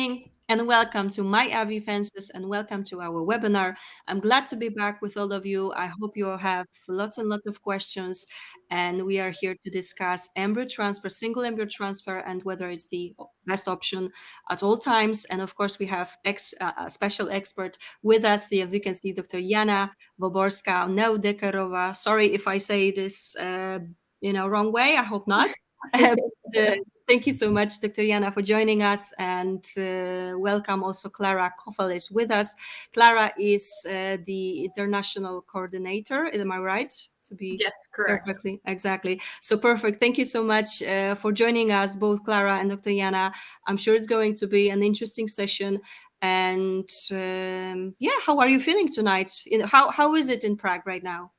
And welcome to my IVF Fences and welcome to our webinar. I'm glad to be back with all of you. I hope you all have lots and lots of questions, and we are here to discuss embryo transfer, single embryo transfer, and whether it's the best option at all times. And of course, we have a special expert with us. As you can see, Dr. Jana Voborská Neudeckerová. Sorry if I say this wrong way. I hope not. Thank you so much, Dr. Jana, for joining us, and welcome also Clara Koffel is with us. Clara is the international coordinator. Am I right? To be yes, correct. Perfectly, exactly. So perfect. Thank you so much for joining us, both Clara and Dr. Jana. I'm sure it's going to be an interesting session. And how are you feeling tonight? How is it in Prague right now?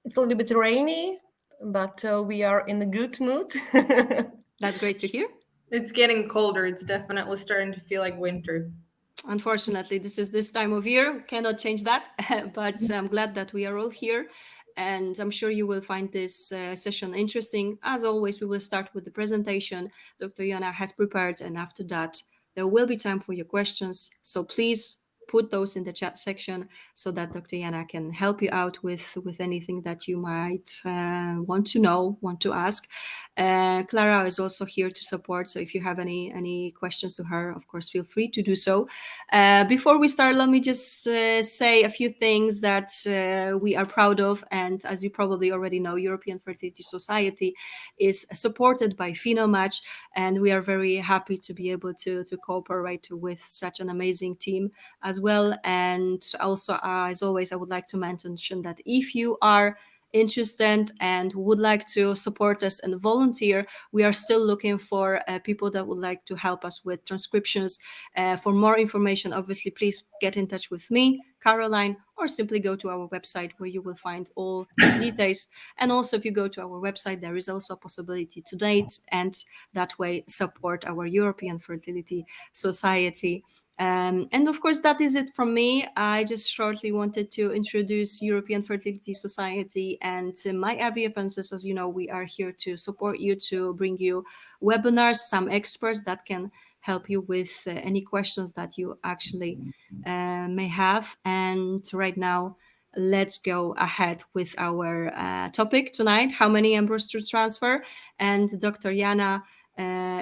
It's a little bit rainy, but we are in a good mood. That's great to hear. It's getting colder. It's definitely starting to feel like winter. Unfortunately, this is this time of year. Cannot change that, but I'm glad that we are all here. And I'm sure you will find this session interesting. As always, we will start with the presentation Dr. Jana has prepared. And after that, there will be time for your questions. So please put those in the chat section so that Dr. Jana can help you out with anything that you might want to know, want to ask. Clara is also here to support. So if you have any questions to her, of course, feel free to do so. Before we start, let me just say a few things that we are proud of. And as you probably already know, European Fertility Society is supported by Phenomatch, and we are very happy to be able to cooperate with such an amazing team as well. And also, as always, I would like to mention that if you are interested and would like to support us and volunteer, we are still looking for people that would like to help us with transcriptions. For more information, obviously, please get in touch with me, Caroline, or simply go to our website where you will find all the details. And also, if you go to our website, there is also a possibility to donate and that way support our European Fertility Society. And of course, that is it from me. I just shortly wanted to introduce European Fertility Society and my IVF Fences. As you know, we are here to support you, to bring you webinars, some experts that can help you with any questions that you actually may have. And right now, let's go ahead with our topic tonight, how many embryos to transfer. And Dr. Jana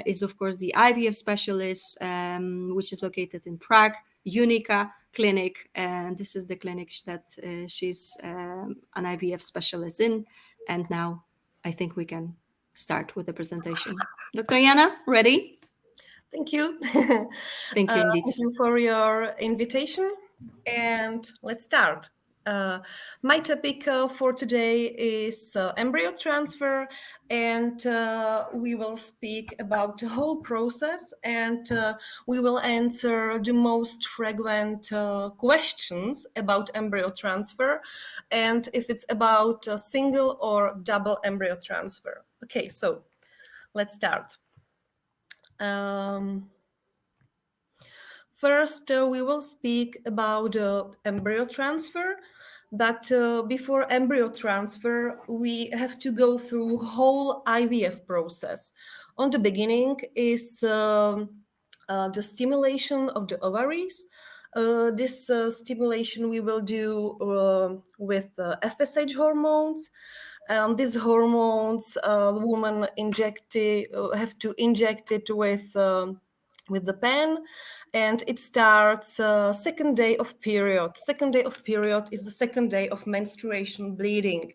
is, of course, the IVF Specialist, which is located in Prague, Unica Clinic. And this is the clinic that she's an IVF Specialist in. And now I think we can start with the presentation. Dr. Jana, ready? Thank you. Thank you indeed. Thank you for your invitation. And let's start. My topic for today is embryo transfer, and we will speak about the whole process, and we will answer the most frequent questions about embryo transfer, and if it's about a single or double embryo transfer. Okay, so let's start. First, we will speak about embryo transfer, but before embryo transfer, we have to go through whole IVF process. On the beginning is the stimulation of the ovaries. This stimulation we will do with FSH hormones. These hormones, the woman have to inject it with the pen, and it starts second day of period. Second day of period is the second day of menstruation bleeding,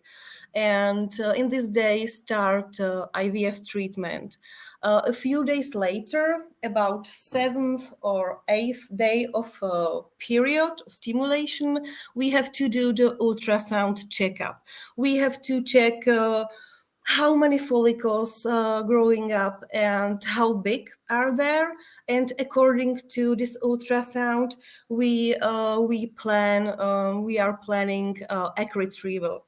and in this day start IVF treatment. A few days later, about 7th or 8th day of period of stimulation, we have to do the ultrasound checkup. We have to check how many follicles growing up and how big are there, and according to this ultrasound, we are planning egg retrieval.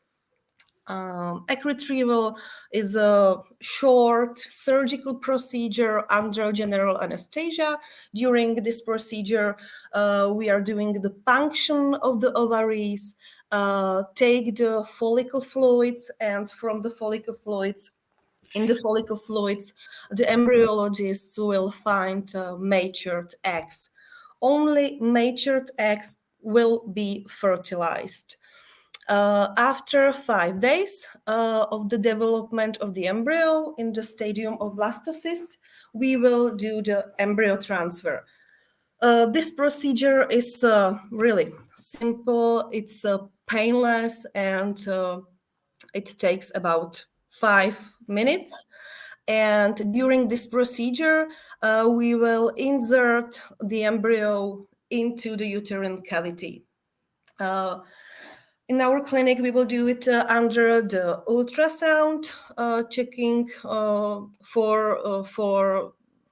Egg retrieval is a short surgical procedure under general anesthesia. During this procedure, we are doing the punction of the ovaries, take the follicle fluids, and from the follicle fluids, in the follicle fluids, the embryologists will find matured eggs. Only matured eggs will be fertilized. After 5 days of the development of the embryo in the stadium of blastocyst, we will do the embryo transfer. This procedure is really simple, it's painless, and it takes about 5 minutes. And during this procedure, we will insert the embryo into the uterine cavity. In our clinic, we will do it under the ultrasound, checking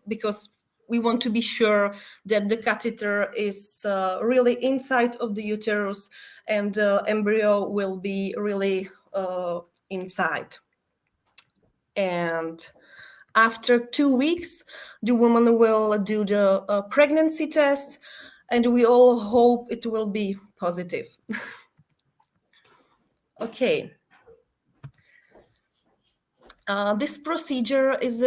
because we want to be sure that the catheter is really inside of the uterus and the embryo will be really inside. And after 2 weeks, the woman will do the pregnancy test, and we all hope it will be positive. Okay. This procedure is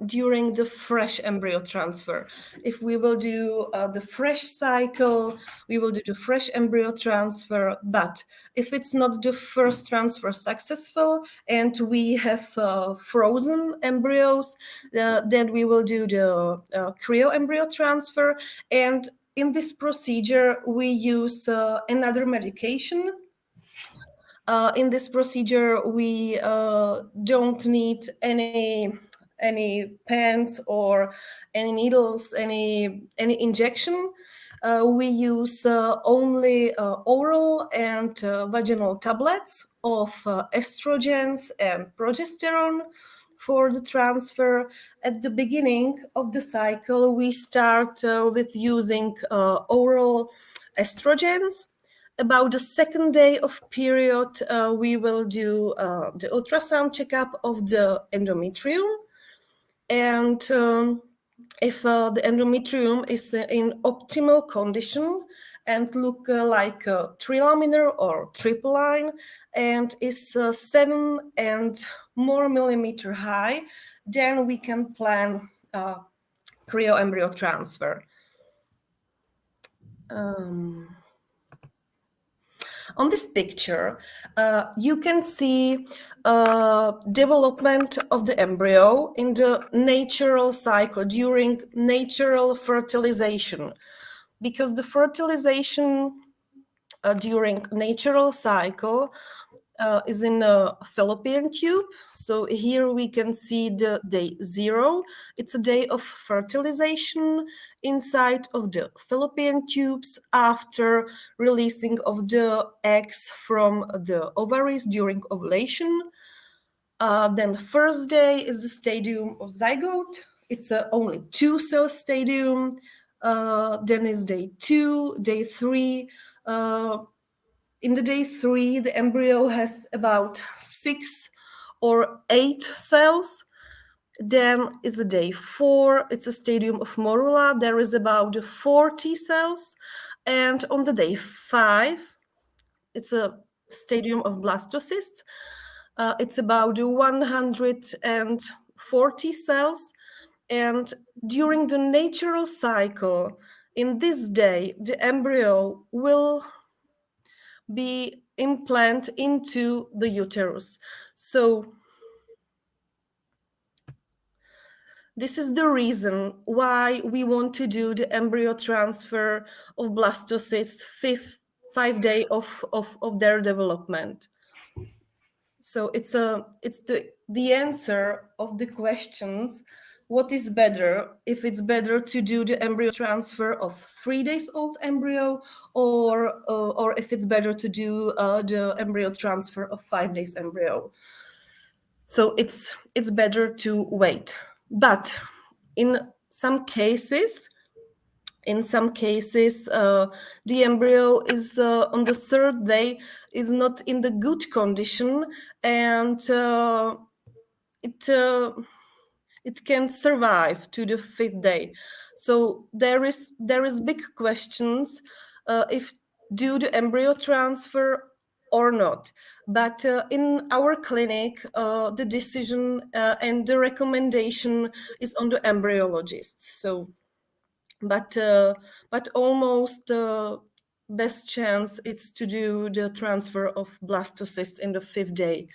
during the fresh embryo transfer. If we will do the fresh cycle, we will do the fresh embryo transfer. But if it's not the first transfer successful and we have frozen embryos, then we will do the cryo embryo transfer. And in this procedure, we use another medication. In this procedure, we don't need any pens or any needles, any injection. We use only oral and vaginal tablets of estrogens and progesterone for the transfer. At the beginning of the cycle, we start with using oral estrogens. About the second day of period, we will do the ultrasound checkup of the endometrium. And if the endometrium is in optimal condition and look like a trilaminar or triple line and is 7 and more millimeter high, then we can plan cryo embryo transfer. On this picture, you can see development of the embryo in the natural cycle during natural fertilization, because the fertilization during natural cycle is in a fallopian tube. So here we can see the day 0. It's a day of fertilization inside of the fallopian tubes after releasing of the eggs from the ovaries during ovulation. Then the first day is the stadium of zygote. It's only 2-cell stadium. Then is day 2, day 3. In the day 3, the embryo has about 6 or 8 cells. Then is the day 4. It's a stadium of morula. There is about 40 cells. And on the day 5, it's a stadium of blastocyst. It's about 140 cells. And during the natural cycle, in this day, the embryo will be implanted into the uterus. So this is the reason why we want to do the embryo transfer of blastocysts 5 days of their development. So it's the answer of the questions. What is better, if it's better to do the embryo transfer of 3 days old embryo, or if it's better to do the embryo transfer of 5 days embryo? So it's better to wait. But in some cases, the embryo is on the 3rd day is not in the good condition, and it can survive to the 5th day. So there is big questions if do the embryo transfer or not. But in our clinic, the decision and the recommendation is on the embryologists. So, but almost best chance is to do the transfer of blastocyst in the 5th day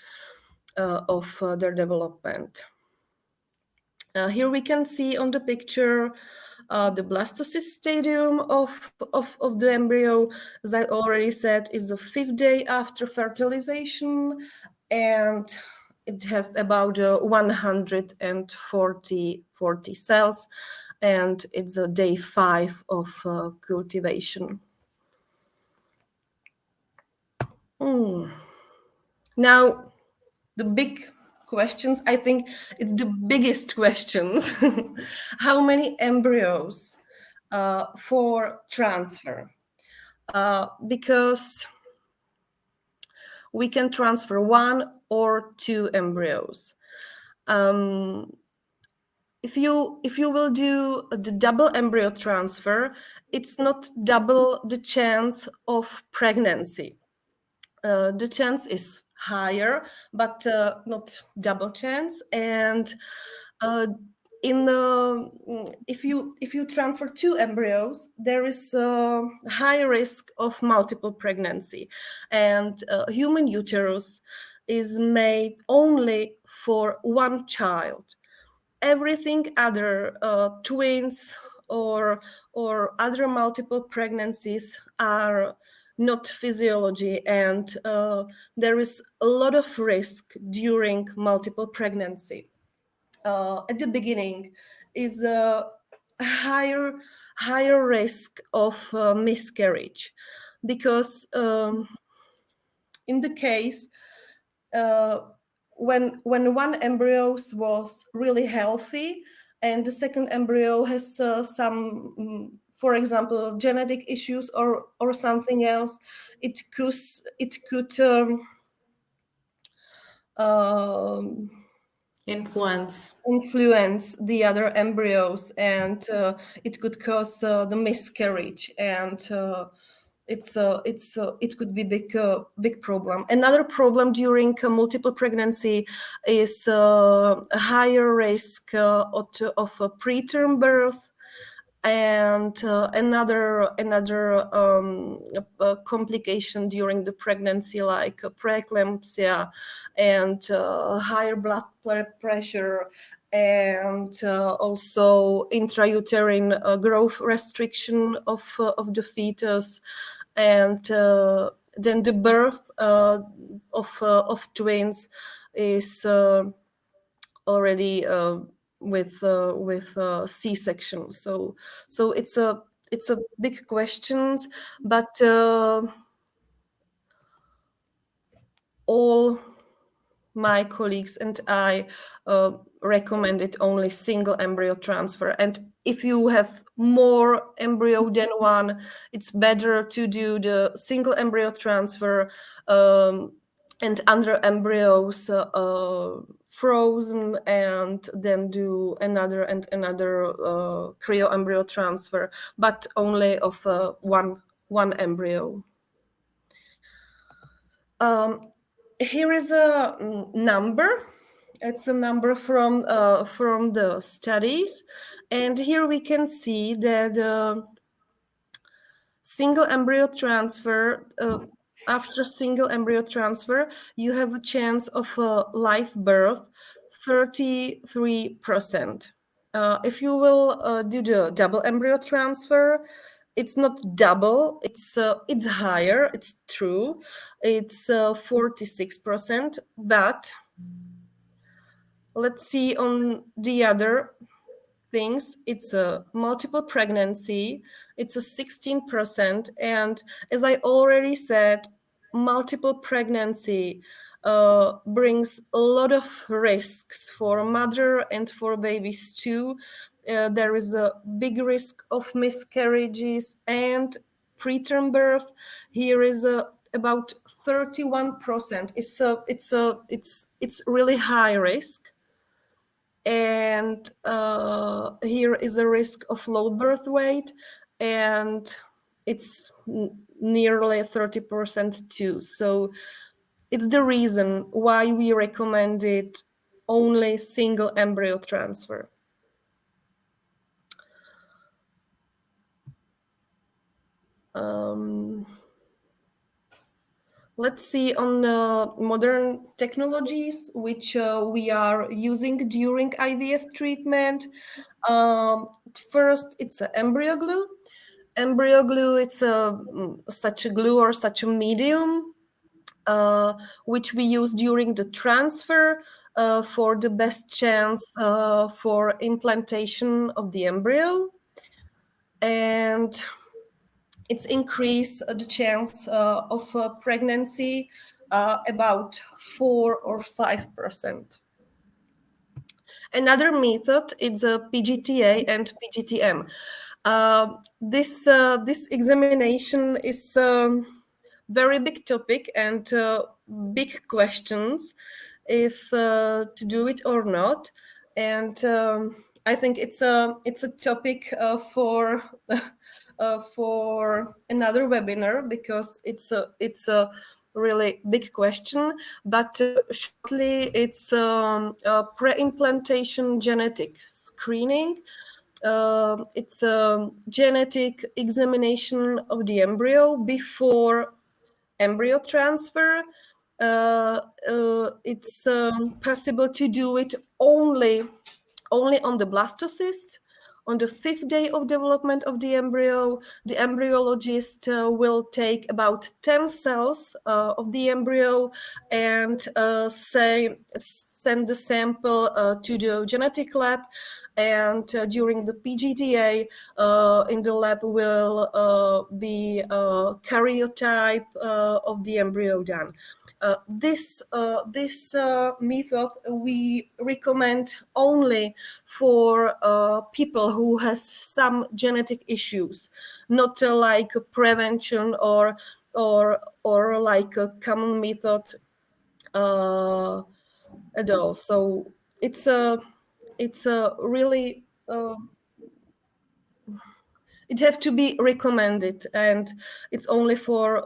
of their development. Here we can see on the picture the blastocyst stadium of the embryo. As I already said, is the 5th day after fertilization, and it has about 140 cells, and it's a day 5 of cultivation. Now, the big questions, I think it's the biggest questions. How many embryos for transfer? Because we can transfer 1 or 2 embryos. If you will do the double embryo transfer, it's not double the chance of pregnancy. The chance is higher, but not double chance. And if you transfer 2 embryos, there is a high risk of multiple pregnancy, and human uterus is made only for 1 child. Everything other, twins or other multiple pregnancies, are not physiology, and there is a lot of risk during multiple pregnancy. At the beginning is a higher risk of miscarriage, because in the case when 1 embryo was really healthy and the 2nd embryo has some for example genetic issues or something else, it could influence the other embryos, and it could cause the miscarriage, and it could be big problem. Another problem during multiple pregnancy is a higher risk of preterm birth, and another complication during the pregnancy, like preeclampsia and higher blood pressure, and also intrauterine growth restriction of the fetus, and then the birth of twins is already with C-section. So it's a big questions, but all my colleagues and I recommended only single embryo transfer. And if you have more embryo than 1, it's better to do the single embryo transfer and other embryos frozen, and then do another cryo embryo transfer, but only of one embryo. Here is a number. It's a number from the studies, and here we can see that single embryo transfer. After single embryo transfer, you have a chance of live birth 33%. If you will do the double embryo transfer, it's not double, it's higher, it's true, it's 46%, but let's see on the other things. It's a multiple pregnancy, it's a 16%, and as I already said, multiple pregnancy brings a lot of risks for mother and for babies too. There is a big risk of miscarriages and preterm birth. Here is about 31%. It's really high risk. And here is a risk of low birth weight, and it's nearly 30% too. So it's the reason why we recommended only single embryo transfer. Let's see on modern technologies which we are using during IVF treatment. First, it's an embryo glue. Embryo glue, it's such a glue or such a medium which we use during the transfer for the best chance for implantation of the embryo. And it's increase the chance of pregnancy about 4 or 5%. Another method is PGT-A and PGT-M. This examination is very big topic and big questions if to do it or not. And I think it's a topic for another webinar, because it's a really big question. But shortly, it's a pre-implantation genetic screening. It's a genetic examination of the embryo before embryo transfer. It's possible to do it only on the blastocyst. On the 5th day of development of the embryo, the embryologist will take about 10 cells of the embryo and send the sample to the genetic lab. And during the PGT-A in the lab will be karyotype of the embryo done. This method we recommend only for people who has some genetic issues, not like a prevention or like a common method at all. So it's a really it have to be recommended, and it's only for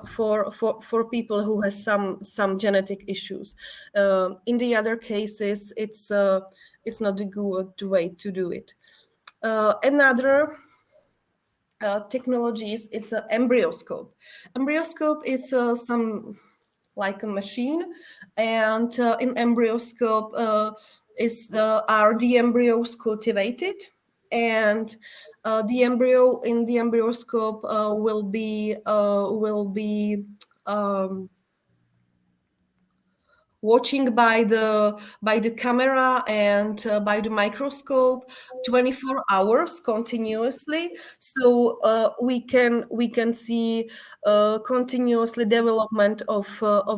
people who has some genetic issues. In the other cases, it's not a good way to do it. Another technologies, it's an embryoscope. Embryoscope is some like a machine, and in embryoscope are the embryos cultivated, and the embryo in the embryoscope will be watching by the camera and by the microscope 24 hours continuously, so we can see continuously development of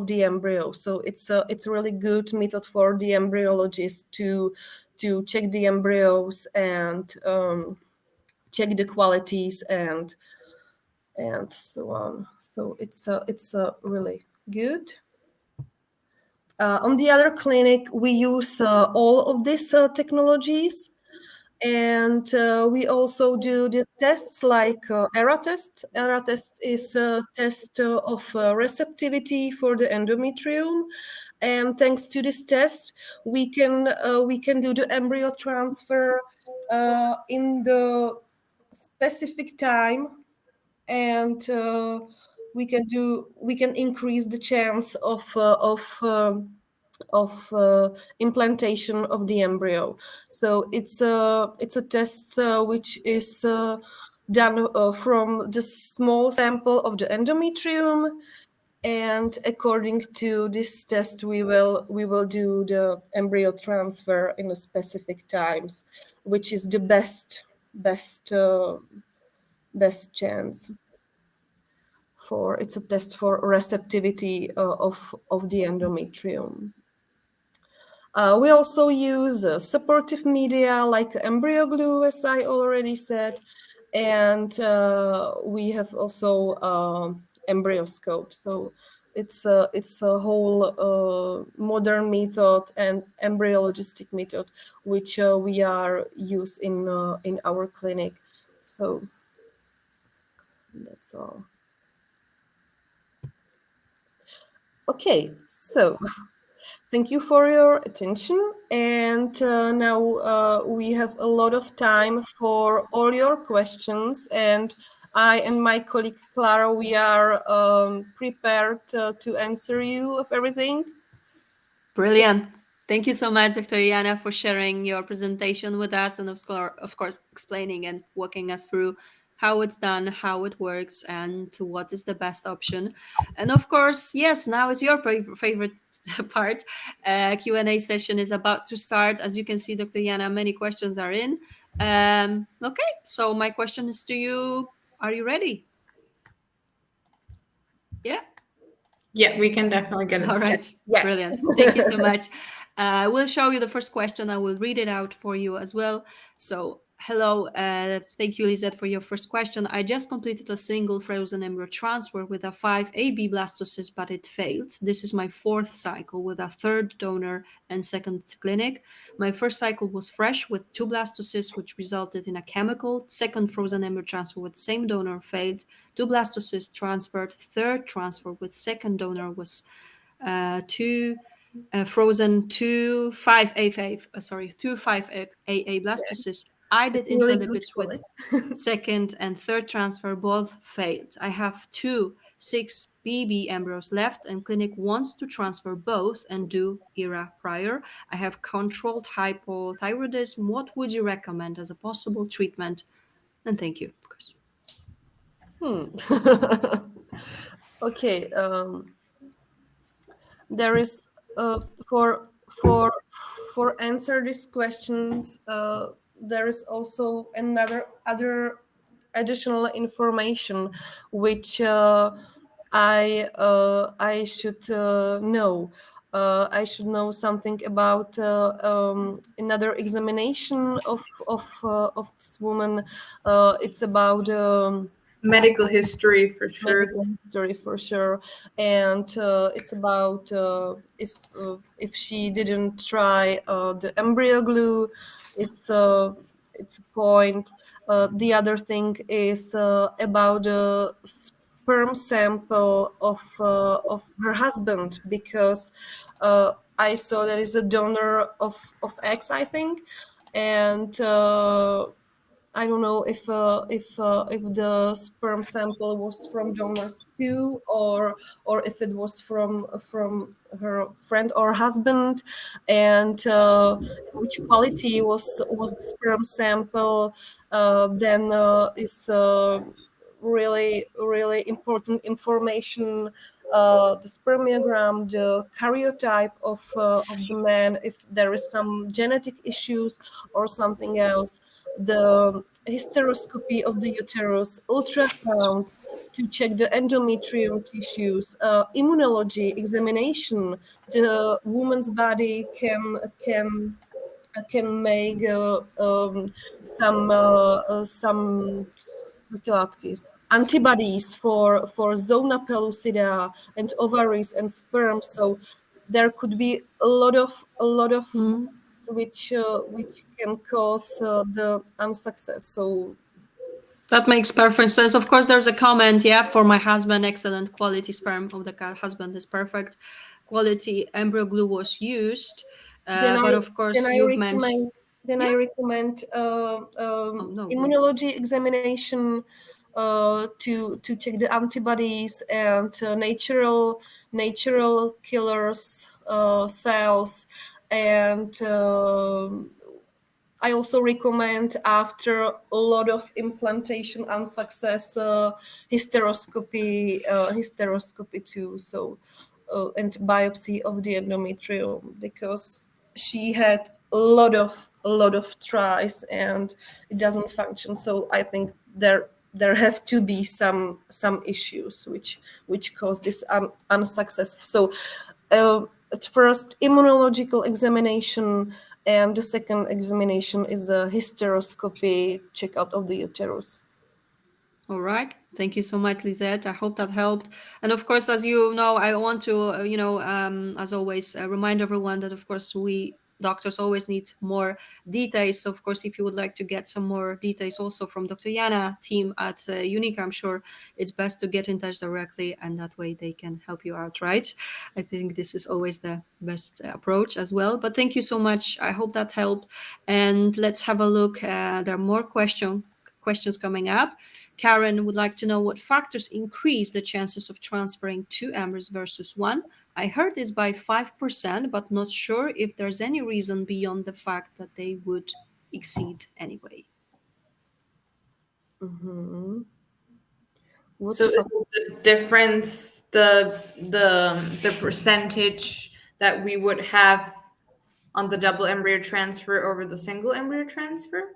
the embryo. So it's a really good method for the embryologist to check the embryos and check the qualities and so on. So it's really good. On the other clinic, we use all of these technologies, and we also do the tests like ERA test. ERA test is a test of receptivity for the endometrium, and thanks to this test, we can do the embryo transfer in the specific time, and we can increase the chance of implantation of the embryo. So it's a test which is done from the small sample of the endometrium, and according to this test we will do the embryo transfer in a specific times, which is the best chance. It's a test for receptivity of the endometrium. We also use supportive media like embryo glue, as I already said, and we have also embryoscope. So it's a whole modern method and embryologistic method which we are use in our clinic. So That's all. Okay, so thank you for your attention. And now we have a lot of time for all your questions. And I and my colleague Clara, we are prepared to answer you of everything. Brilliant. Thank you so much, Dr. Jana, for sharing your presentation with us and of course explaining and walking us through how it's done, how it works, and what is the best option. And of course, yes, now it's your favorite part. Q&A session is about to start. As you can see, Dr. Jana, many questions are in. Okay, so my question is to you. Are you ready? Yeah. Yeah, we can definitely get it All started. right. Yeah. Brilliant. Thank you so much. I will show you the first question. I will read it out for you as well. So, hello. Thank you, Lisette, for your first question. I just completed a single frozen embryo transfer with a 5AB blastocyst, but it failed. This is my fourth cycle with a third donor and second clinic. My first cycle was fresh with 2 blastocysts, which resulted in a chemical. Second frozen embryo transfer with same donor failed. 2 blastocysts transferred. Third transfer with second donor was 2 frozen 2,5AA blastocysts. I did Really good intralipids with quality. second and third transfer, both failed. I have 2 6BB embryos left, and clinic wants to transfer both and do ERA prior. I have controlled hypothyroidism. What would you recommend as a possible treatment? And thank you, of course. Okay. There is for answer these questions. There is also other additional information which I should know. I should know something about another examination of this woman. It's about Medical history for sure. medical history for sure, and it's about if she didn't try the embryo glue. It's a point. The other thing is about the sperm sample of her husband, because I saw there is a donor of eggs, I think, and I don't know if the sperm sample was from donor 2 or if it was from her friend or husband, and which quality was the sperm sample. Then is really important information. The spermiogram, the karyotype of the man, if there is some genetic issues or something else, the hysteroscopy of the uterus, ultrasound to check the endometrium tissues, immunology examination. The woman's body can make some antibodies for zona pellucida and ovaries and sperm. So there could be a lot of which can cause the unsuccess. So that makes perfect sense. Of course, there's a comment, yeah, for my husband, excellent quality sperm of the husband is perfect quality embryo glue was used. But of course, you've mentioned. I recommend No, immunology examination to check the antibodies and natural killers cells, and I also recommend, after a lot of implantation unsuccess, hysteroscopy too. So and biopsy of the endometrium, because she had a lot of tries and it doesn't function. So I think there have to be some issues which cause this unsuccess. So at first, immunological examination, and the second examination is a hysteroscopy checkout of the uterus. All right. Thank you so much, Lisette. I hope that helped. And of course, as you know, I want to, as always, remind everyone that, of course, we doctors always need more details. So of course, if you would like to get some more details also from Dr. Jana team at Unica, I'm sure it's best to get in touch directly, and that way they can help you out, right? I think this is always the best approach as well. But thank you so much. I hope that helped. And let's have a look. There are more questions coming up. Karen would like to know what factors increase the chances of transferring 2 embryos versus 1. I heard it's by 5%, but not sure if there's any reason beyond the fact that they would exceed anyway. Mm-hmm. So is the difference the percentage that we would have on the double embryo transfer over the single embryo transfer?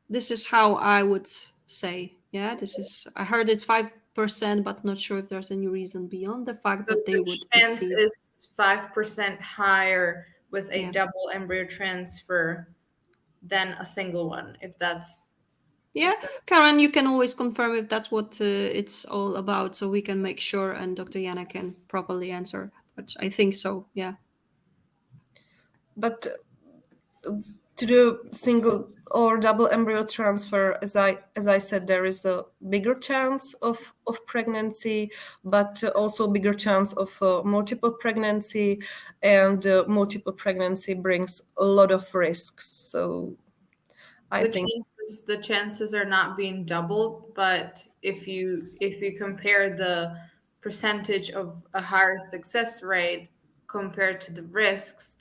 This is how I would say. Yeah, I heard it's 5%, but not sure if there's any reason beyond the fact that they would chance exceed. is 5% higher with a Yeah. double embryo transfer than a single one, if that's... Yeah, Karen, you can always confirm if that's what it's all about, so we can make sure, and Dr. Jana can properly answer. But I think so, yeah. But to do single or double embryo transfer, as I said, there is a bigger chance of pregnancy, but also bigger chance of multiple pregnancy, and multiple pregnancy brings a lot of risks. So I think the chances are not being doubled, but if you compare the percentage of a higher success rate compared to the risks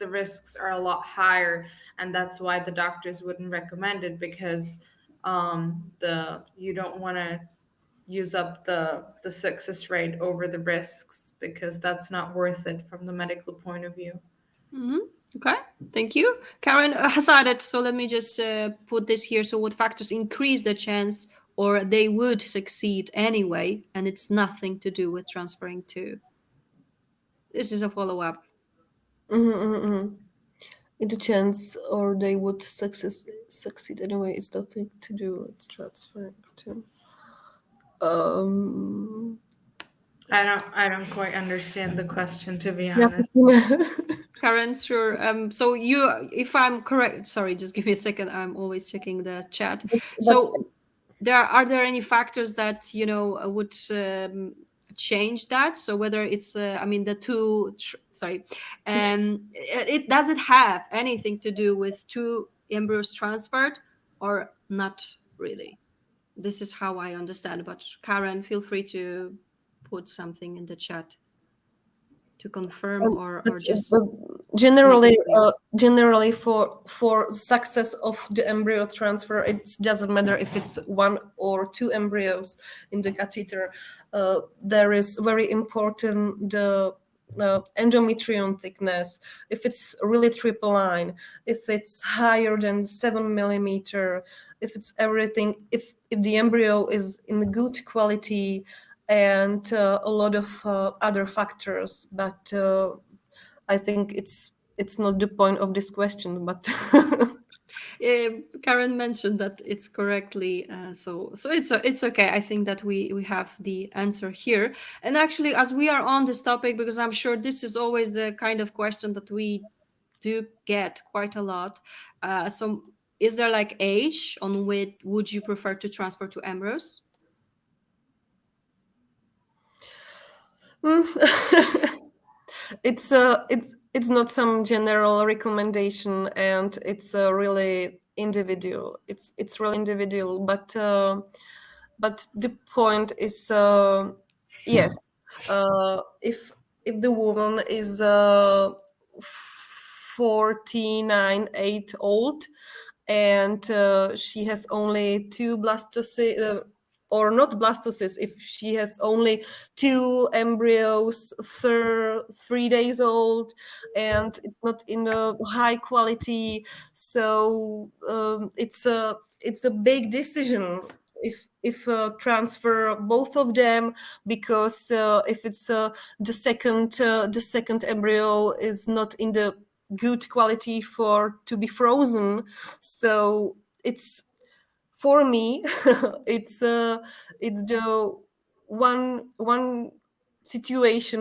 are a lot higher, and that's why the doctors wouldn't recommend it, because you don't want to use up the success rate over the risks, because that's not worth it from the medical point of view. Mm-hmm. Okay, thank you. Karen has added, so let me just put this here. So what factors increase the chance, or they would succeed anyway, and it's nothing to do with transferring 2? This is a follow-up. The chance, or they would succeed anyway, is nothing to do with transferring 2. I don't quite understand the question, to be honest. Karen, sure. So if I'm correct, sorry, just give me a second. I'm always checking the chat. So are there any factors that, would change that? So whether it's, the 2, sorry, does it have anything to do with 2 embryos transferred, or not really? This is how I understand. But Karen, feel free to put something in the chat to confirm, or just generally for success of the embryo transfer, it doesn't matter if it's 1 or 2 embryos in the catheter. There is very important the endometrium thickness, if it's really triple line, if it's higher than 7 millimeter, if it's everything, if the embryo is in good quality, and a lot of other factors. But I think it's not the point of this question, but Karen mentioned that it's correctly, so it's okay. I think that we have the answer here. And actually, as we are on this topic, because I'm sure this is always the kind of question that we do get quite a lot. So is there like age on which would you prefer to transfer 2 embryos? It's not some general recommendation, and it's really individual. It's really individual, but the point is, yes, if the woman is 49 old, and she has only 2 blastocysts, or not blastocysts, if she has only 2 embryos, 3 days old, and it's not in a high quality, so it's a big decision if transfer both of them, because if it's the second embryo is not in the good quality to be frozen, so it's, for me, it's the one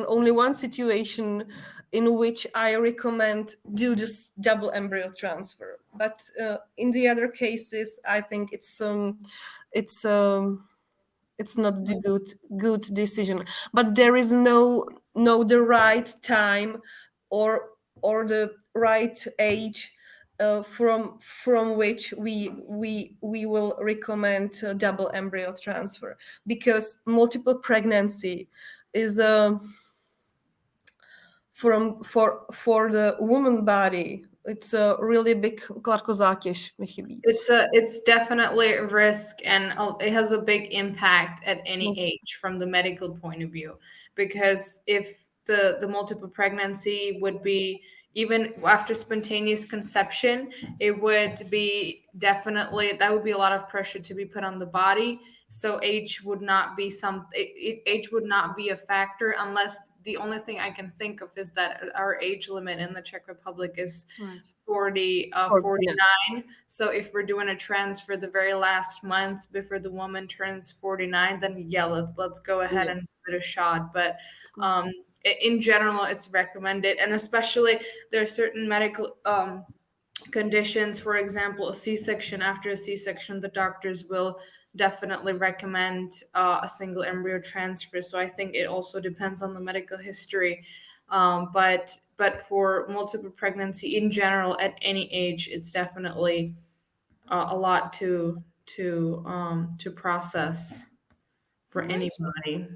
only one situation in which I recommend do this double embryo transfer. But in the other cases, I think it's not the good decision. But there is no the right time or the right age from which we will recommend double embryo transfer, because multiple pregnancy is for the woman body, it's a really big kladkozátěž. It's definitely a risk, and it has a big impact at any age from the medical point of view, because if the multiple pregnancy would be even after spontaneous conception, it would be definitely, that would be a lot of pressure to be put on the body. So age would not be age would not be a factor, unless the only thing I can think of is that our age limit in the Czech Republic is 49. So if we're doing a transfer the very last month before the woman turns 49, then yeah, let's go ahead and give it a shot. But in general, it's recommended, and especially there are certain medical conditions. For example, a C-section. After a C-section, the doctors will definitely recommend a single embryo transfer. So I think it also depends on the medical history. But for multiple pregnancy in general, at any age, it's definitely a lot to process for anybody.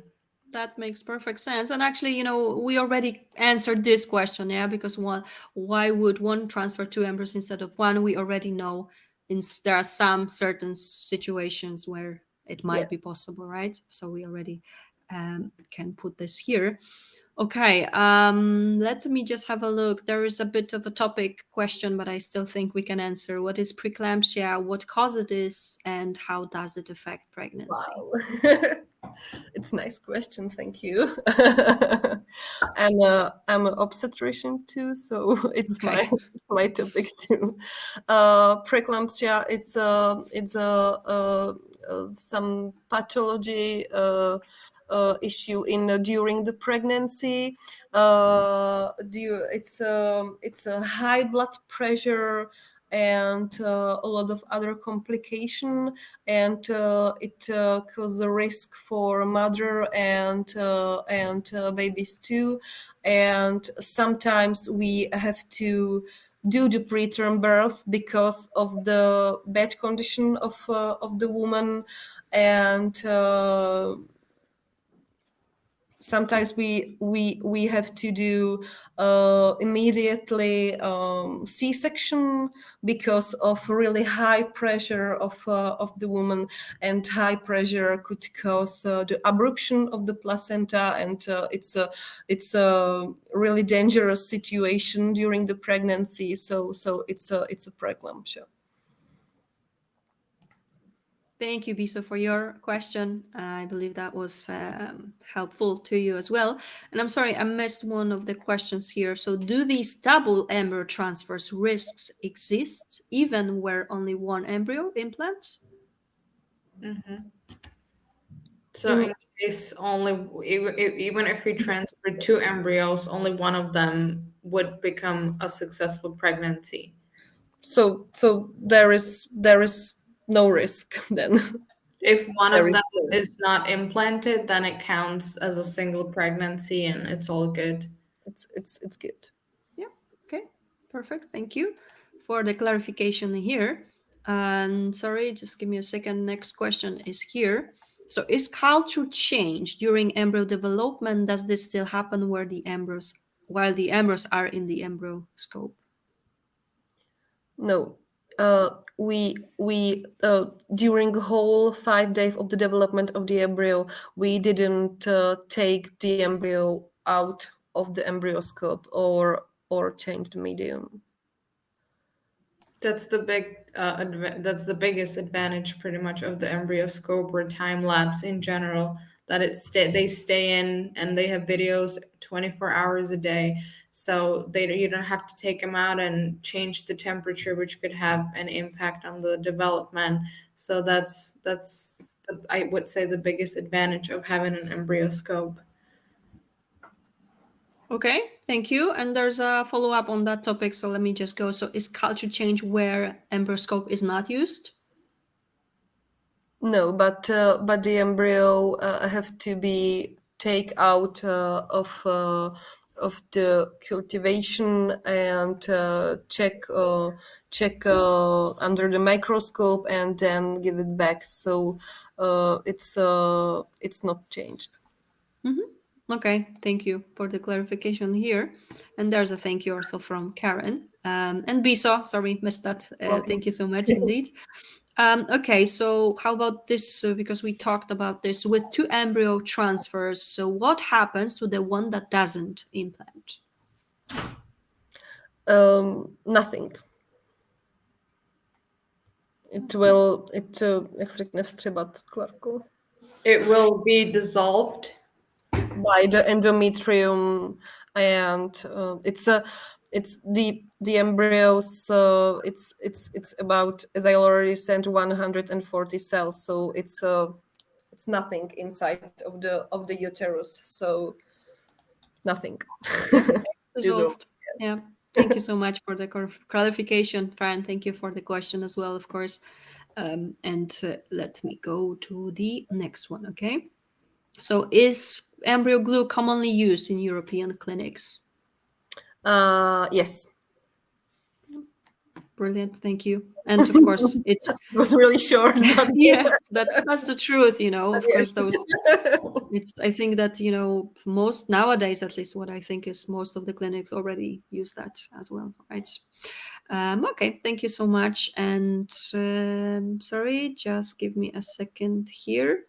That makes perfect sense. And actually, we already answered this question, because why would one transfer 2 embryos instead of 1? We already know there are some certain situations where it might be possible, right? So we already can put this here. Okay, let me just have a look. There is a bit of a topic question, but I still think we can answer. What is preeclampsia? What causes it, and how does it affect pregnancy? Wow. It's a nice question, thank you. And I'm an obstetrician too, so it's my topic too. Preeclampsia, it's some pathology issue during the pregnancy. It's a high blood pressure and a lot of other complication, and it causes a risk for mother and babies too. And sometimes we have to do the preterm birth because of the bad condition of the woman, and sometimes we have to do immediately C-section because of really high pressure of the woman, and high pressure could cause the abruption of the placenta, and it's a really dangerous situation during the pregnancy. So it's a preeclampsia. Thank you, Bisa, for your question. I believe that was helpful to you as well. And I'm sorry, I missed one of the questions here. So do these double embryo transfers risks exist even where only one embryo implants? So in case even if we transfer 2 embryos, only one of them would become a successful pregnancy. So there is no risk then. If one of them is not implanted, then it counts as a single pregnancy, and it's all good. It's good. Yeah. Okay. Perfect. Thank you for the clarification here. And sorry, just give me a second. Next question is here. So is culture change during embryo development? Does this still happen while the embryos are in the embryo scope? No. We during the whole 5 days of the development of the embryo, we didn't take the embryo out of the embryoscope or change the medium. That's the biggest advantage, pretty much, of the embryoscope or time lapse in general. That they stay in, and they have videos 24 hours a day, so you don't have to take them out and change the temperature, which could have an impact on the development. So that's I would say the biggest advantage of having an embryoscope. Okay, thank you. And there's a follow-up on that topic, so let me just go. So is culture change where embryoscope is not used? No, but the embryo have to be take out of the cultivation and check under the microscope and then give it back. So it's not changed. Okay, thank you for the clarification here. And there's a thank you also from Karen. And Bisa, sorry, missed that. Thank you so much indeed. Okay, so how about this? Because we talked about this with 2 embryo transfers. So what happens to the one that doesn't implant? Nothing. It will be dissolved by the endometrium, and it's the embryos. It's about, as I already said, 140 cells. So it's nothing inside of the uterus. So nothing. Dissolved. Yeah. Thank you so much for the clarification, Fran. Thank you for the question as well, of course. And let me go to the next one. Okay. So is embryo glue commonly used in European clinics? Yes. Brilliant, thank you. And of course, it's was really short. Yes, that's the truth, you know. Of course, those. It's. I think that most nowadays, at least, what I think is most of the clinics already use that as well, right? Okay, thank you so much. And sorry, just give me a second here.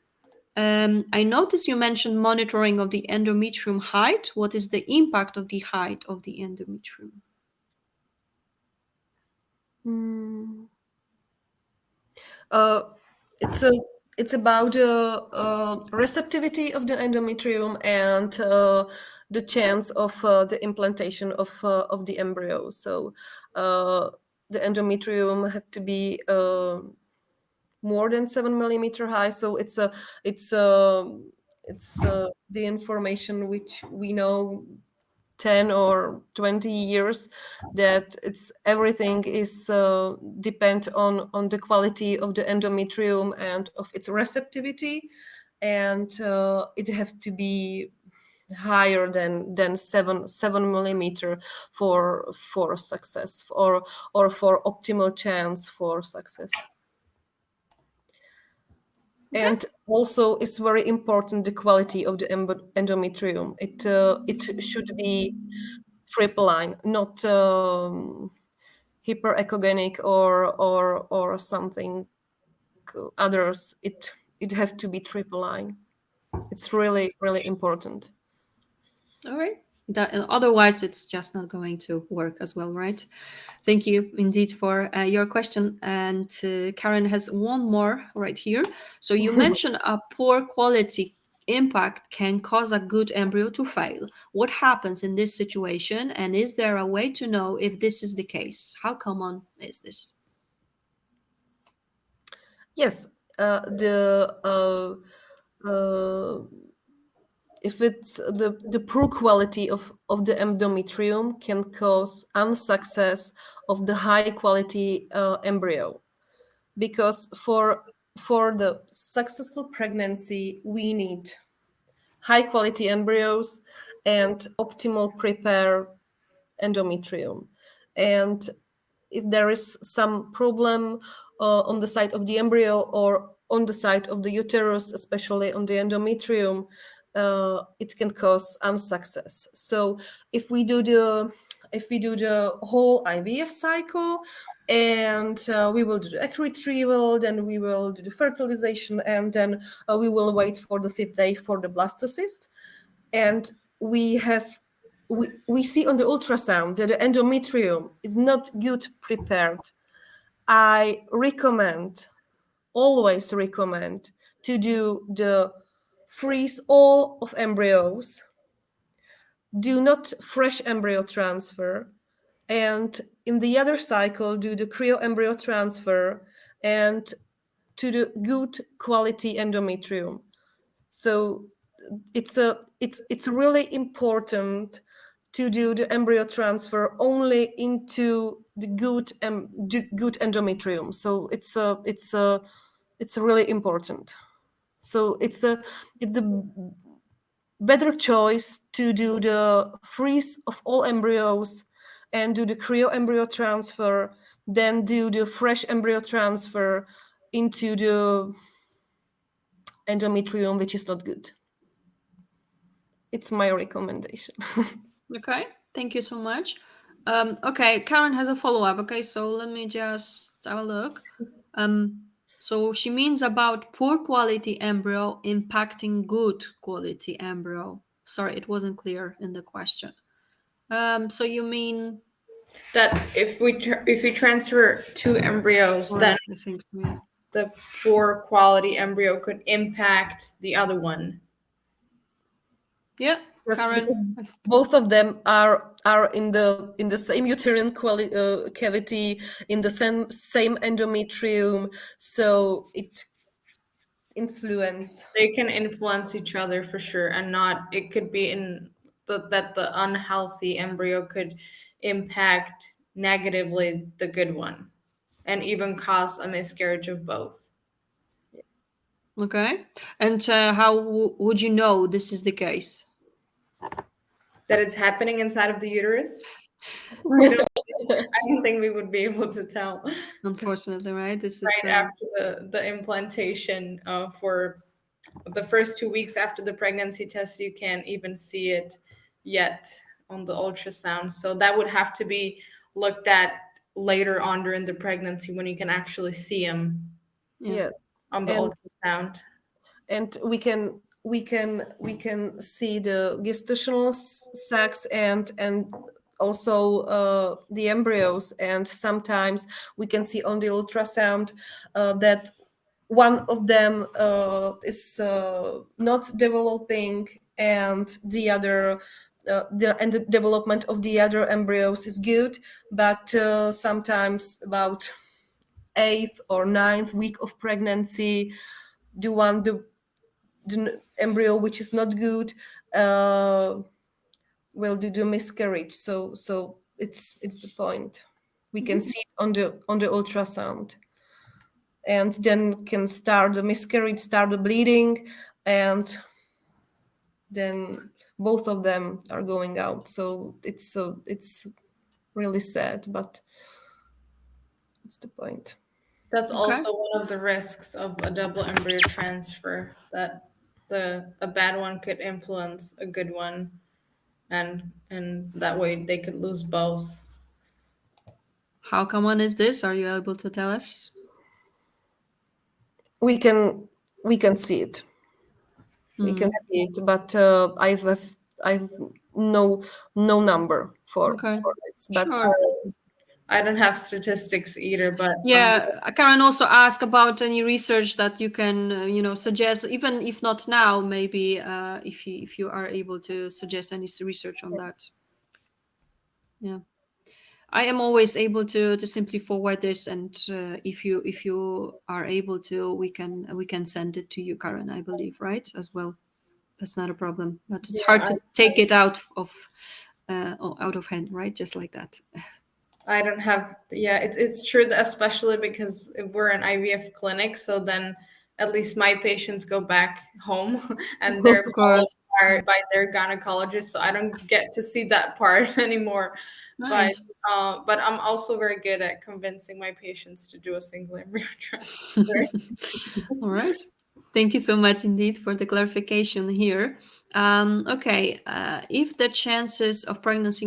I noticed you mentioned monitoring of the endometrium height. What is the impact of the height of the endometrium? It's about receptivity of the endometrium and the chance of the implantation of the embryo. So the endometrium have to be more than 7 millimeter high. So it's the information which we know 10 or 20 years, that it's everything is depend on the quality of the endometrium and of its receptivity, and it have to be higher than 7 millimeter for success or for optimal chance for success. And also, it's very important the quality of the endometrium. It should be triple line, not hyperechogenic or something others. It have to be triple line. It's really important. All right. Otherwise, it's just not going to work as well, right? Thank you indeed for your question. And Karen has one more right here. So you mentioned a poor quality impact can cause a good embryo to fail. What happens in this situation? And is there a way to know if this is the case? How common is this? Yes. If it's the poor quality of the endometrium can cause unsuccess of the high quality embryo, because for the successful pregnancy we need high quality embryos and optimal prepare endometrium. And if there is some problem on the side of the embryo or on the side of the uterus, especially on the endometrium, it can cause unsuccess. So if we do the whole IVF cycle, and we will do the egg retrieval, then we will do the fertilization, and then we will wait for the 5th day for the blastocyst, and we see on the ultrasound that the endometrium is not good prepared. I always recommend to do the freeze all of embryos, do not fresh embryo transfer, and in the other cycle do the cryo embryo transfer and to the good quality endometrium. So it's really important to do the embryo transfer only into the good endometrium. So it's really important. So it's the better choice to do the freeze of all embryos and do the cryo embryo transfer, then do the fresh embryo transfer into the endometrium, which is not good. It's my recommendation. Okay, thank you so much. Okay, Karen has a follow-up. Okay, so let me just have a look. So she means about poor quality embryo impacting good quality embryo. Sorry, it wasn't clear in the question. So you mean that if we transfer 2 embryos, then I think so, yeah. the poor quality embryo could impact the other one. Yeah, Yes, Karen. because both of them are in the same uterine cavity, in the same endometrium, so it influence. They can influence each other for sure, and not it could be that the unhealthy embryo could impact negatively the good one, and even cause a miscarriage of both. Okay, and how would you know this is the case? That it's happening inside of the uterus. I don't think we would be able to tell. Unfortunately, right? This Right is after the implantation, for the first 2 weeks after the pregnancy test, you can't even see it yet on the ultrasound. So that would have to be looked at later on during the pregnancy when you can actually see them Yeah, on the ultrasound. and we can see the gestational sacs and also the embryos, and sometimes we can see on the ultrasound that one of them is not developing, and the other the development of the other embryos is good, but sometimes about 8th or 9th week of pregnancy, the embryo which is not good will do the miscarriage. So it's the point. We can see it on the ultrasound, and then can start the miscarriage, start the bleeding, and then both of them are going out. So it's really sad, but it's the point. That's Okay. also one of the risks of a double embryo transfer, that a bad one could influence a good one, and that way they could lose both. How common is this? Are you able to tell us? We can see it. We can see it, but I've no number for this. But Sure. I don't have statistics either, but Yeah, Karen also asked about any research that you can, suggest, even if not now, maybe if you are able to suggest any research on that. Yeah, I am always able to simply forward this, and if you are able to, we can send it to you, Karen. I believe, right, as well. That's not a problem, but it's hard to take it out of hand, right? Just like that. I don't have. Yeah, it's true, that especially because we're an IVF clinic, so then at least my patients go back home and they're followed by their gynecologist, so I don't get to see that part anymore. Nice. But I'm also very good at convincing my patients to do a single embryo transfer. All right. Thank you so much indeed for the clarification here. Okay, if the chances of pregnancy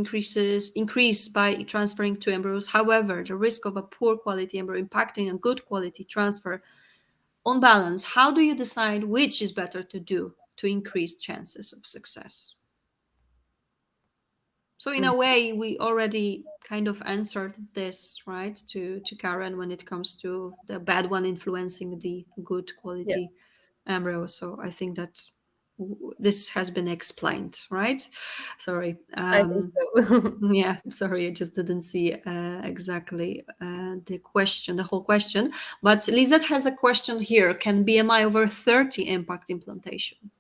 increase by transferring 2 embryos, however, the risk of a poor quality embryo impacting a good quality transfer, on balance, how do you decide which is better to do to increase chances of success? So in a way, we already kind of answered this, right, to Karen, when it comes to the bad one influencing the good quality embryo. So I think that this has been explained, right? Sorry. I think so. Yeah, sorry, I just didn't see exactly the whole question. But Lizette has a question here. Can BMI over 30 impact implantation?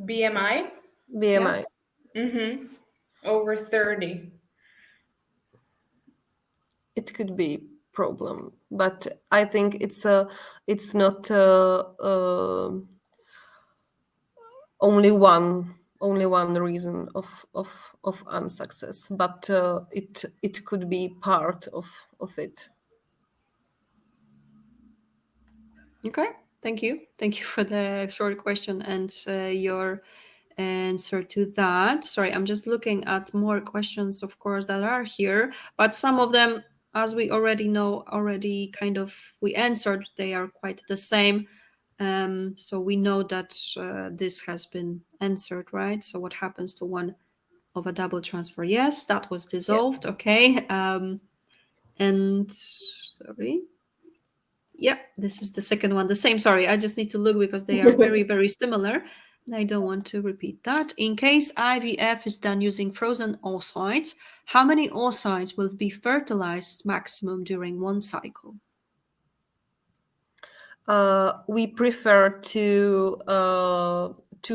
BMI? BMI. Over 30. It could be problem, but I think it's not only one reason of unsuccess, but it could be part of it. Okay, thank you for the short question and your answer to that. Sorry, I'm just looking at more questions, of course, that are here, but some of them, as we already know, we answered. They are quite the same. So we know that this has been answered, right? So what happens to one of a double transfer? Yes, that was dissolved. Yeah. Okay. And sorry. Yeah, this is the second one. The same. Sorry, I just need to look because they are very, very similar. I don't want to repeat that. In case IVF is done using frozen oocytes, how many oocytes will be fertilized maximum during one cycle? We prefer to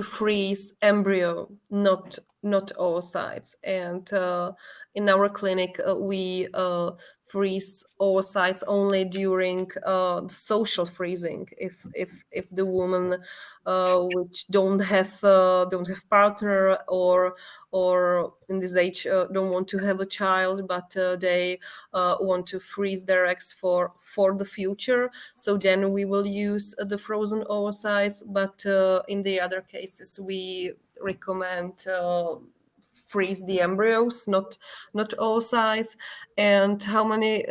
freeze embryo, not oocytes. And in our clinic, we freeze oocytes only during the social freezing. If the woman which don't have partner or in this age don't want to have a child, but they want to freeze their eggs for the future, so then we will use the frozen oocytes. But in the other cases, we recommend freeze the embryos, not oocytes. And how many?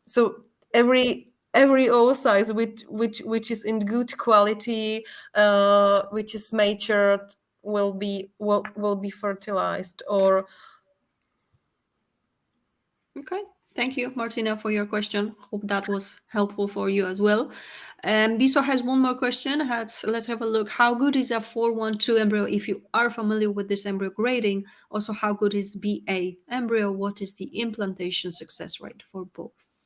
So every oocyte which is in good quality, which is matured, will be fertilized. Or okay. Thank you, Martina, for your question. Hope that was helpful for you as well. Biso has one more question. Let's have a look. How good is a 412 embryo if you are familiar with this embryo grading? Also, how good is BA embryo? What is the implantation success rate for both?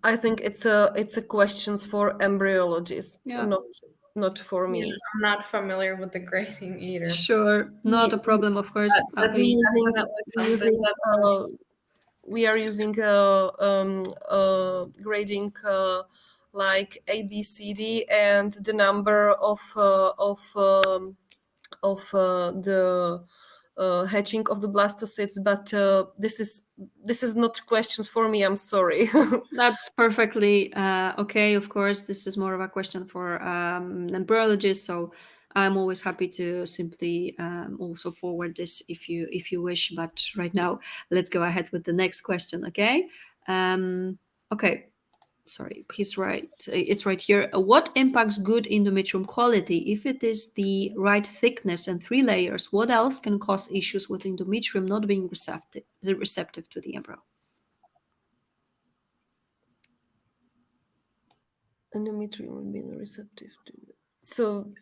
I think it's a questions for embryologists, not for me. Yeah, I'm not familiar with the grading either. Sure, not a problem, of course. We are using grading like ABCD and the number of the hatching of the blastocysts, but this is not questions for me. I'm sorry. That's perfectly okay. Of course, this is more of a question for embryologists, so I'm always happy to simply also forward this if you wish. But right now, let's go ahead with the next question. Okay. Okay. Sorry, he's right. It's right here. What impacts good endometrium quality? If it is the right thickness and 3 layers, what else can cause issues with endometrium not being receptive to the embryo? Endometrium being receptive to. So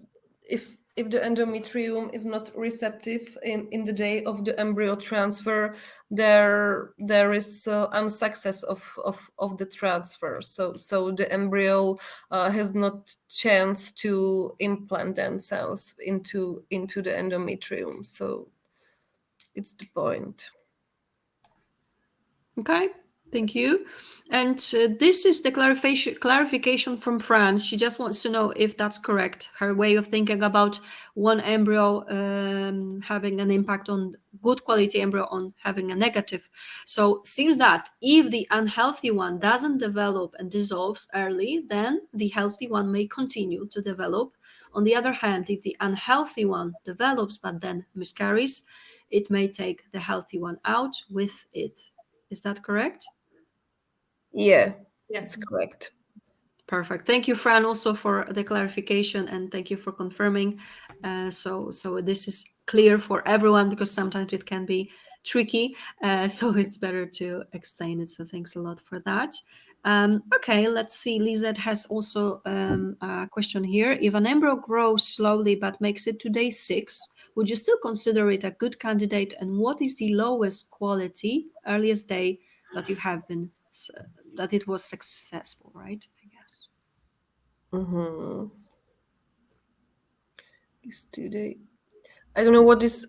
if the endometrium is not receptive in the day of the embryo transfer, there is unsuccess of the transfer. So the embryo has not chance to implant themselves into the endometrium. So it's the point. Okay, thank you. And this is the clarification from Fran. She just wants to know if that's correct. Her way of thinking about one embryo having an impact on good quality embryo on having a negative. So seems that if the unhealthy one doesn't develop and dissolves early, then the healthy one may continue to develop. On the other hand, if the unhealthy one develops but then miscarries, it may take the healthy one out with it. Is that correct? Yeah, yes, it's correct. Perfect. Thank you, Fran, also for the clarification, and thank you for confirming. So this is clear for everyone because sometimes it can be tricky. So it's better to explain it. So thanks a lot for that. Okay, let's see. Lizette has also a question here. If an embryo grows slowly but makes it to day 6, would you still consider it a good candidate? And what is the lowest quality, earliest day that you have been, that it was successful, right? I guess. Mm-hmm. is today. I don't know what is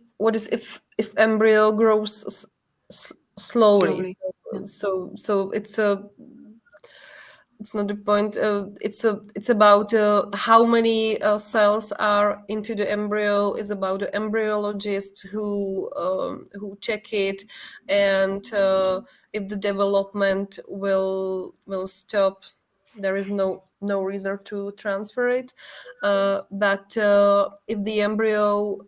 if embryo grows slowly. Slowly. Yeah. So it's not the point. It's about how many cells are into the embryo. Is about the embryologist who check it, and if the development will stop, there is no reason to transfer it. But if the embryo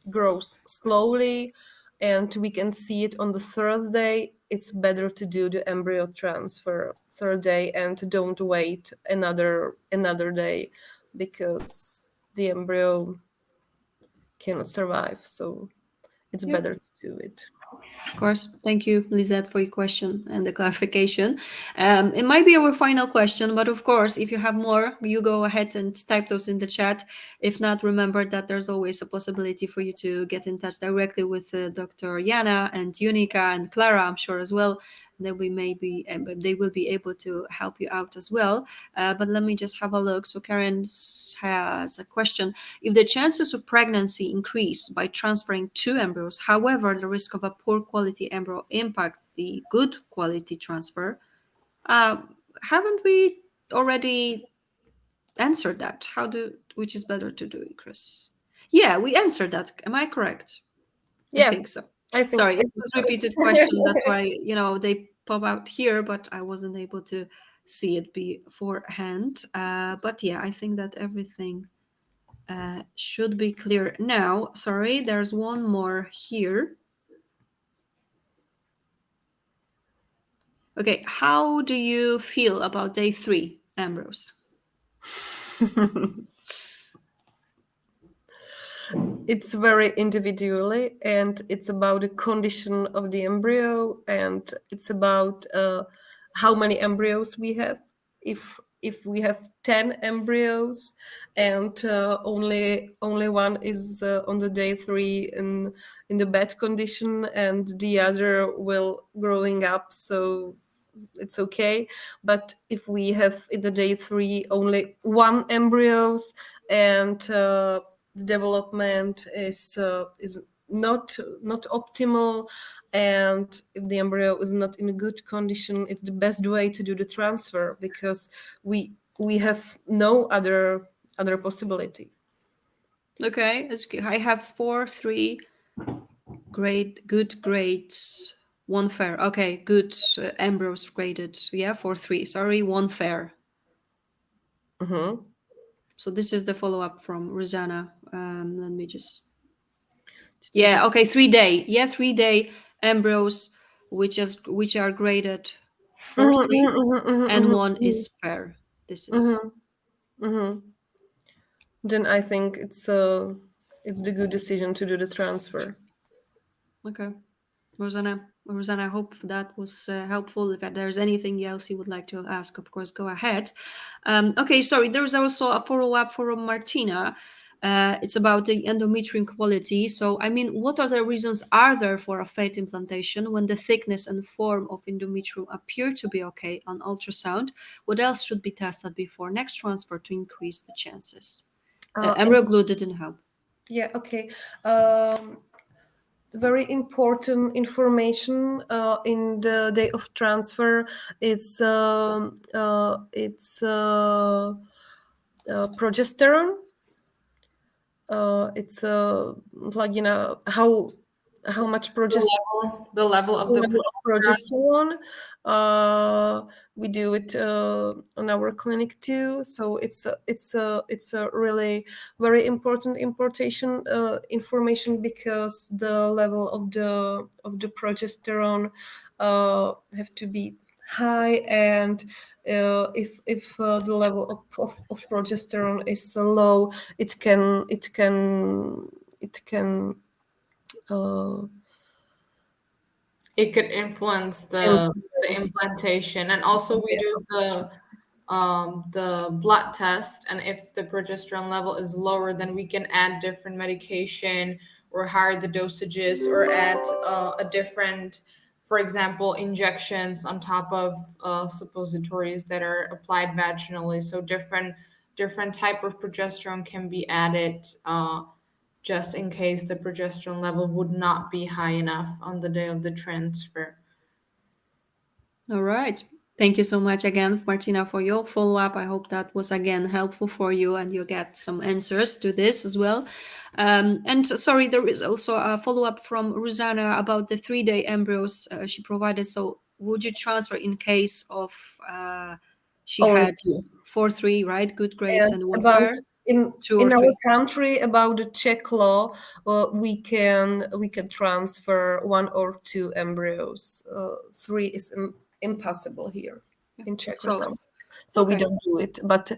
grows slowly, and we can see it on the third day, it's better to do the embryo transfer third day and don't wait another day, because the embryo cannot survive. So it's Yep. better to do it. Of course. Thank you, Lisette, for your question and the clarification. It might be our final question, but of course, if you have more, you go ahead and type those in the chat. If not, remember that there's always a possibility for you to get in touch directly with Dr. Jana and Unica and Clara, I'm sure as well. That they will be able to help you out as well. But let me just have a look. So Karen has a question. If the chances of pregnancy increase by transferring 2 embryos, however, the risk of a poor quality embryo impact the good quality transfer, haven't we already answered that? Which is better to do, Chris? Yeah, we answered that. Am I correct? Yeah, I think so. I think. Sorry, it was a repeated question. That's why, they pop out here, but I wasn't able to see it beforehand. But yeah, I think that everything should be clear now. Sorry, there's one more here. Okay, how do you feel about day 3, Ambrose? It's very individually, and it's about the condition of the embryo, and it's about how many embryos we have. If we have 10 embryos and only one is on the day 3 in the bad condition, and the other will growing up, so it's okay. But if we have in the day 3 only 1 embryos, and the development is not optimal, and if the embryo is not in a good condition, it's the best way to do the transfer, because we have no other possibility. Okay, I have 4, 3, good grades, 1 fair. Okay, good embryos graded. Yeah, 4, 3. Sorry, 1 fair. Mm-hmm. So this is the follow-up from Rosanna. Let me just... Yeah, okay, 3 day. Yeah, 3 day embryos, which are graded 4, 3, and 1 is fair. This is... Then I think it's the good decision to do the transfer. Okay. Rosanna, I hope that was helpful. If there's anything else you would like to ask, of course, go ahead. Okay, sorry, there's also a follow-up from Martina. It's about the endometrium quality. So, I mean, what other reasons are there for a fate implantation when the thickness and form of endometrium appear to be okay on ultrasound? What else should be tested before next transfer to increase the chances? Embryo glue didn't help. Yeah, okay. Very important information in the day of transfer is progesterone. It's like, how much progesterone. The level of the progesterone. We do it on our clinic too. So it's a really very important information, because the level of the progesterone have to be high, and if the level of progesterone is low, it can it could influence the implantation. And also we do the blood test, and if the progesterone level is lower, then we can add different medication or higher the dosages, or add a different, for example, injections on top of suppositories that are applied vaginally. So different different type of progesterone can be added just in case the progesterone level would not be high enough on the day of the transfer. All right. Thank you so much again, Martina, for your follow-up. I hope that was again helpful for you and you get some answers to this as well. And sorry, there is also a follow-up from Rosanna about the 3-day embryos she provided. So would you transfer in case of she had 4-3, right? Good grades and warfare. In our country, about the Czech law, we can transfer 1 or 2 embryos. 3 is impossible here in Czech Republic, so we don't do it. But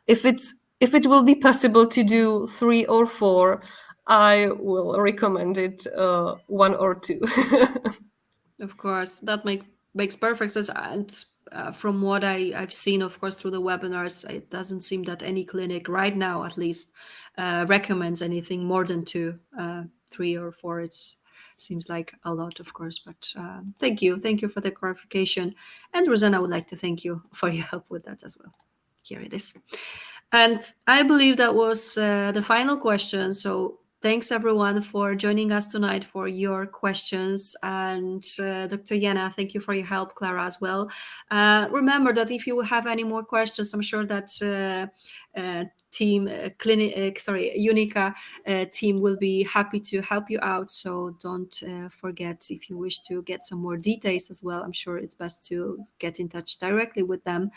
if it will be possible to do 3 or 4, I will recommend it 1 or 2. Of course, that makes perfect sense. And from what I've seen, of course, through the webinars, it doesn't seem that any clinic right now, at least, recommends anything more than 2, 3 or 4. It seems like a lot, of course, but thank you for the clarification. And Rosanna, I would like to thank you for your help with that as well. Here it is. And I believe that was the final question. So thanks everyone for joining us tonight, for your questions. And Dr. Jana, thank you for your help, Clara as well. Remember that if you have any more questions, I'm sure that Unica team will be happy to help you out. So don't forget, if you wish to get some more details as well, I'm sure it's best to get in touch directly with them.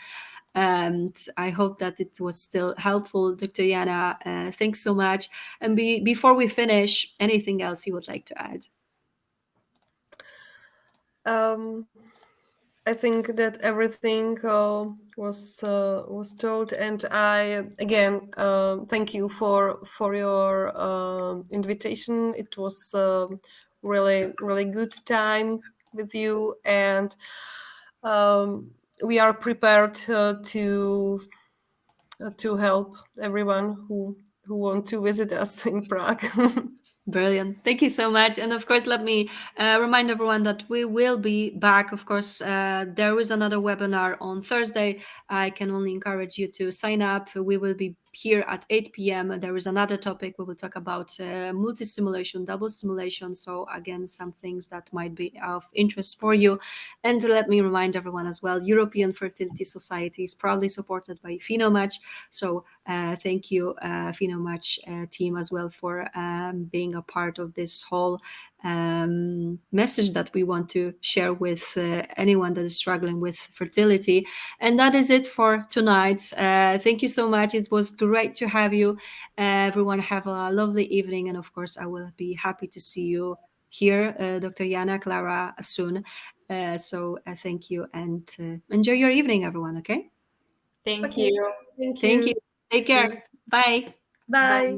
And I hope that it was still helpful, Dr. Jana. Thanks so much. And before we finish, anything else you would like to add? I think that everything was told, and I again thank you for your invitation. It was really good time with you, and we are prepared to help everyone who want to visit us in Prague. Brilliant. Thank you so much. And of course, let me remind everyone that we will be back. Of course, there is another webinar on Thursday. I can only encourage you to sign up. We will be here at 8 p.m. There is another topic. We will talk about multi-stimulation, double stimulation. So again, some things that might be of interest for you. And let me remind everyone as well, European Fertility Society is proudly supported by PhenoMatch. So thank you, PhenoMatch team as well, for being a part of this whole message that we want to share with anyone that is struggling with fertility. And that is it for tonight. Thank you so much. It was great to have you. Everyone have a lovely evening. And of course, I will be happy to see you here, Dr. Jana, Clara, soon. So thank you, and enjoy your evening, everyone. Okay? Thank you. Thank you. Take care. Bye. Bye.